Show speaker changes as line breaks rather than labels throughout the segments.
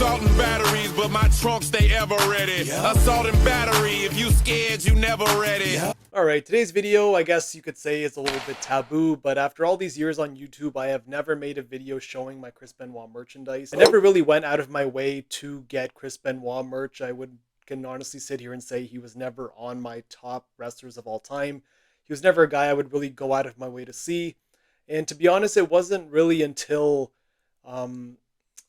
assault and batteries, but my trunk stay ever ready. Assault and battery, if you scared, you never ready.
Alright, today's video, I guess you could say, is a little bit taboo, but after all these years on YouTube, I have never made a video showing my Chris Benoit merchandise. I never really went out of my way to get Chris Benoit merch. Can honestly sit here and say he was never on my top wrestlers of all time. He was never a guy I would really go out of my way to see. And to be honest, it wasn't really until,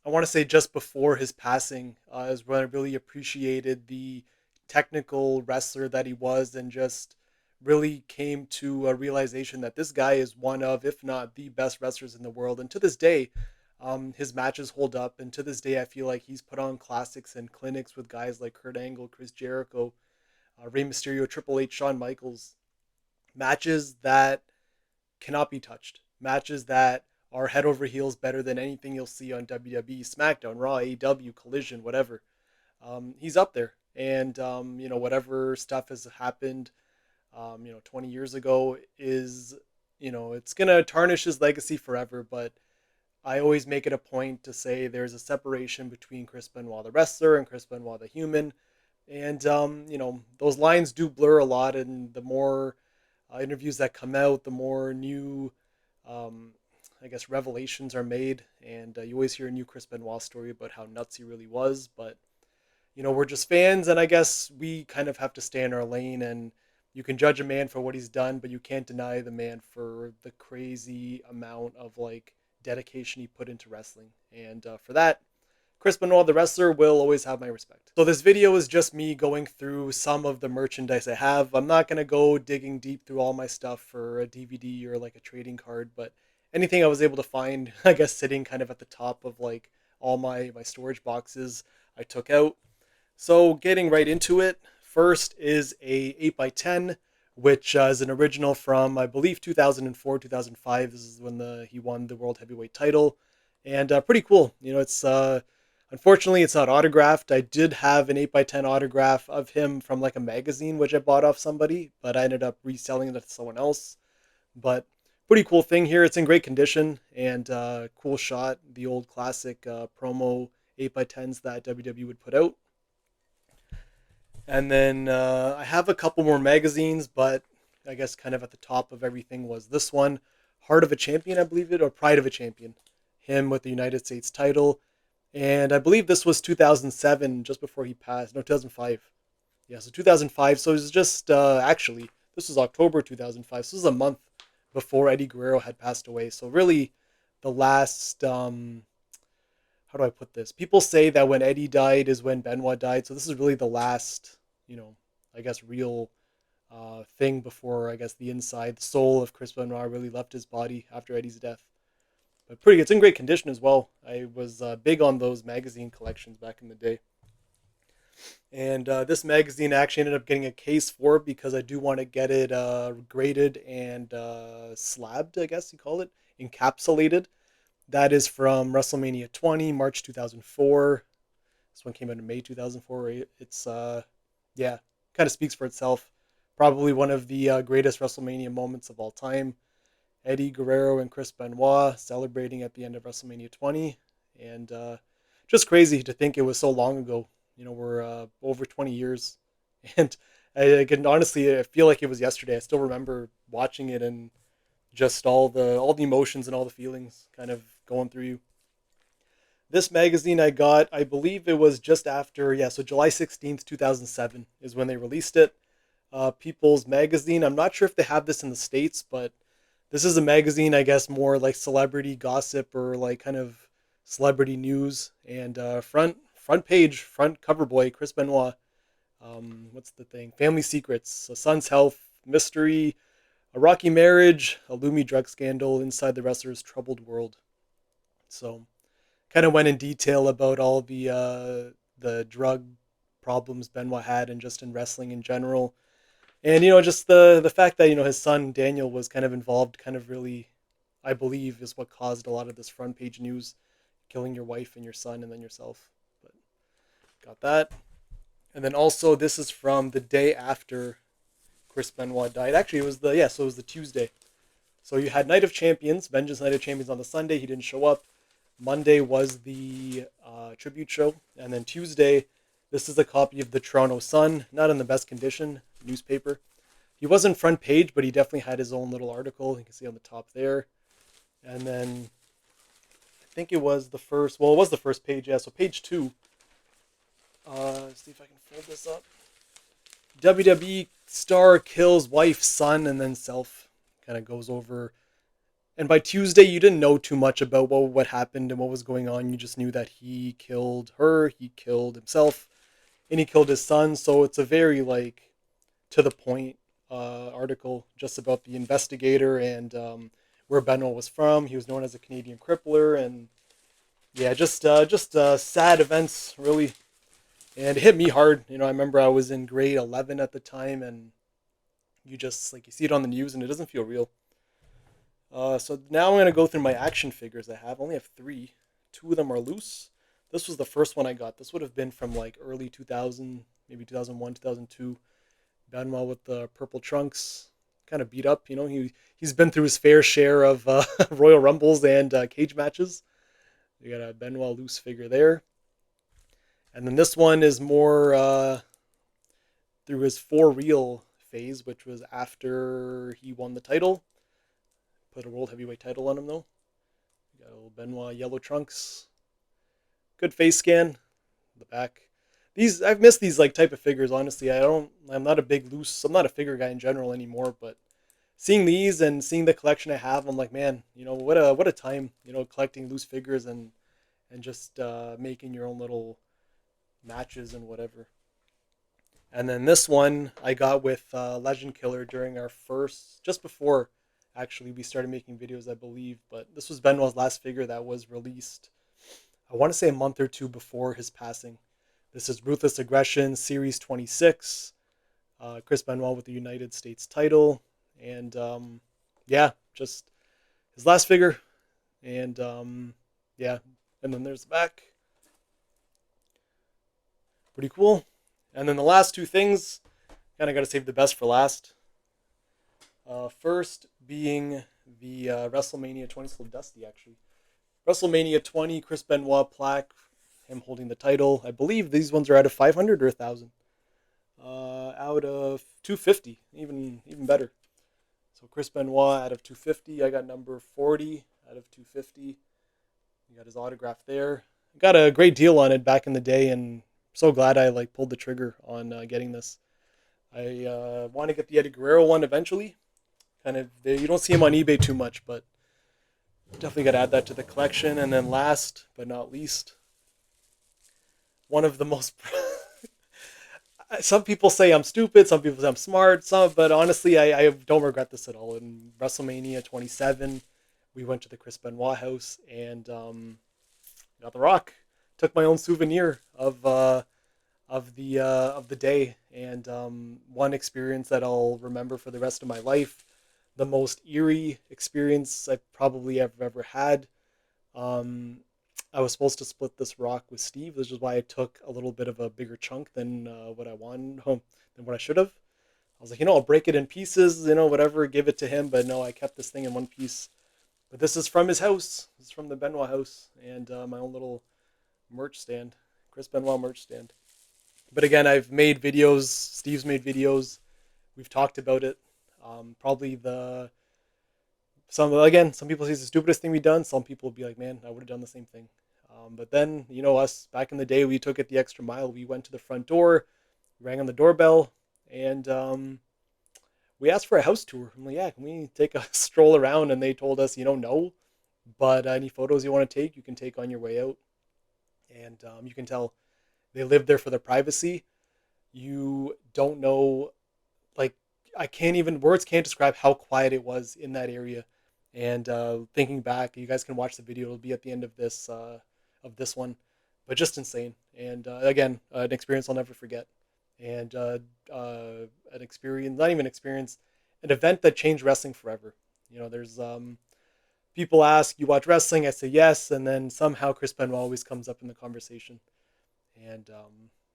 I want to say just before his passing, is when I really appreciated the technical wrestler that he was, and just really came to a realization that this guy is one of, if not the best wrestlers in the world. And to this day, his matches hold up. And to this day, I feel like he's put on classics and clinics with guys like Kurt Angle, Chris Jericho, Rey Mysterio, Triple H, Shawn Michaels. Matches that cannot be touched. Matches that are head over heels better than anything you'll see on WWE, SmackDown, Raw, AEW, Collision, whatever. He's up there. And, whatever stuff has happened 20 years ago is, it's going to tarnish his legacy forever. But I always make it a point to say there's a separation between Chris Benoit, the wrestler, and Chris Benoit, the human. And, those lines do blur a lot. And the more interviews that come out, the more new, revelations are made. And you always hear a new Chris Benoit story about how nuts he really was. But, we're just fans. And I guess we kind of have to stay in our lane. And you can judge a man for what he's done, but you can't deny the man for the crazy amount of dedication he put into wrestling. And for that, Chris Benoit, the wrestler, will always have my respect. So this video is just me going through some of the merchandise I have. I'm not going to go digging deep through all my stuff for a DVD or a trading card, but anything I was able to find, I guess sitting kind of at the top of all my storage boxes, I took out. So getting right into it, first is a 8x10, which is an original from, I believe, 2004, 2005. This is when he won the World Heavyweight title. And pretty cool. It's unfortunately, it's not autographed. I did have an 8x10 autograph of him from a magazine, which I bought off somebody, but I ended up reselling it to someone else. But pretty cool thing here. It's in great condition, and cool shot. The old classic promo 8x10s that WWE would put out. And then I have a couple more magazines, but I guess kind of at the top of everything was this one. Heart of a Champion, I believe it, or Pride of a Champion. Him with the United States title. And I believe this was 2007, just before he passed. No, 2005. Yeah, so 2005. So it was just, this was October 2005. So this was a month before Eddie Guerrero had passed away. So really the last, how do I put this? People say that when Eddie died is when Benoit died. So this is really the last, real thing before, the soul of Chris Benoit really left his body after Eddie's death. But pretty, it's in great condition as well. I was big on those magazine collections back in the day. And this magazine I actually ended up getting a case for because I do want to get it graded and slabbed, I guess you call it, encapsulated. That is from Wrestlemania 20, March 2004. This one came out in May 2004. It's, kind of speaks for itself. Probably one of the greatest WrestleMania moments of all time. Eddie Guerrero and Chris Benoit celebrating at the end of WrestleMania 20. And just crazy to think it was so long ago. We're over 20 years. And I can honestly, I feel like it was yesterday. I still remember watching it and just all the emotions and all the feelings kind of going through you. This magazine I got, I believe it was just after, so July 16th, 2007 is when they released it. People's Magazine. I'm not sure if they have this in the States, but this is a magazine, I guess, more like celebrity gossip or kind of celebrity news. And front page, front cover boy, Chris Benoit. What's the thing? Family secrets, a son's health, mystery, a rocky marriage, a looming drug scandal inside the wrestler's troubled world. So kind of went in detail about all the drug problems Benoit had and just in wrestling in general. And, just the fact that, his son Daniel was kind of involved kind of really, I believe, is what caused a lot of this front page news, killing your wife and your son and then yourself. But got that. And then also this is from the day after Chris Benoit died. Actually, it was the Tuesday. So you had Night of Champions, Vengeance Night of Champions on the Sunday. He didn't show up. Monday was the tribute show, and then Tuesday, this is a copy of the Toronto Sun, not in the best condition, newspaper. He wasn't front page, but he definitely had his own little article. You can see on the top there. And then I think it was the first, well, it was the first page, yeah, so page 2. Let's see if I can fold this up. WWE star kills wife, son, and then self. Kind of goes over. And by Tuesday, you didn't know too much about what happened and what was going on. You just knew that he killed her, he killed himself, and he killed his son. So it's a very, like, to the point article just about the investigator and where Benoit was from. He was known as a Canadian crippler, and yeah, just sad events, really. And it hit me hard. You know, I remember I was in grade 11 at the time, and you just, like, you see it on the news, and it doesn't feel real. So now I'm going to go through my action figures I have. I only have 3. 2 of them are loose. This was the first one I got. This would have been from, like, early 2000, maybe 2001, 2002. Benoit with the purple trunks, kind of beat up. You know, he's been through his fair share of Royal Rumbles and cage matches. You got a Benoit loose figure there. And then this one is more through his for real phase, which was after he won the title. Put a world heavyweight title on him though. You got a little Benoit yellow trunks. Good face scan. The back. These, I've missed these like type of figures, honestly. I'm not a big loose, I'm not a figure guy in general anymore, but seeing these and seeing the collection I have, I'm like, man, you know, what a time, you know, collecting loose figures and just making your own little matches and whatever. And then this one I got with Legend Killer during our first, just before actually we started making videos, I believe, but this was Benoit's last figure that was released, I want to say a month or 2 before his passing. This is Ruthless Aggression Series 26. Chris Benoit with the United States title. And yeah, just his last figure. And yeah, and then there's the back. Pretty cool. And then the last 2 things, kind of got to save the best for last. First being the Wrestlemania 20, it's a little dusty actually. WrestleMania 20, Chris Benoit plaque, him holding the title. I believe these ones are out of 500 or 1,000. Out of 250, even better. So Chris Benoit out of 250. I got number 40 out of 250. You got his autograph there. Got a great deal on it back in the day, and so glad I like pulled the trigger on getting this. I want to get the Eddie Guerrero one eventually. Kind of, you don't see him on eBay too much, but definitely got to add that to the collection. And then last but not least, one of the most some people say I'm stupid, some people say I'm smart, but honestly I don't regret this at all. In WrestleMania 27, we went to the Chris Benoit house and got the Rock. Took my own souvenir of the day, and one experience that I'll remember for the rest of my life. The most eerie experience I've probably ever had. I was supposed to split this Rock with Steve, which is why I took a little bit of a bigger chunk than what I wanted, than what I should have. I was like, you know, I'll break it in pieces, you know, whatever, give it to him. But no, I kept this thing in one piece. But this is from his house. This is from the Benoit house, and my own little merch stand, Chris Benoit merch stand. But again, I've made videos. Steve's made videos. We've talked about it. Probably some people say it's the stupidest thing we've done. Some people will be like, man, I would have done the same thing. But then, you know, us back in the day, we took it the extra mile. We went to the front door, rang on the doorbell, and we asked for a house tour. I'm like, yeah, can we take a stroll around? And they told us, you know, no, but any photos you want to take, you can take on your way out. And you can tell they live there for their privacy. You don't know, like, words can't describe how quiet it was in that area. And thinking back, you guys can watch the video. It'll be at the end of this one, but just insane. And again, an experience I'll never forget. And an experience, not even experience, an event that changed wrestling forever. You know, there's people ask, you watch wrestling? I say yes, and then somehow Chris Benoit always comes up in the conversation. And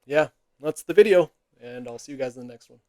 yeah, that's the video, and I'll see you guys in the next one.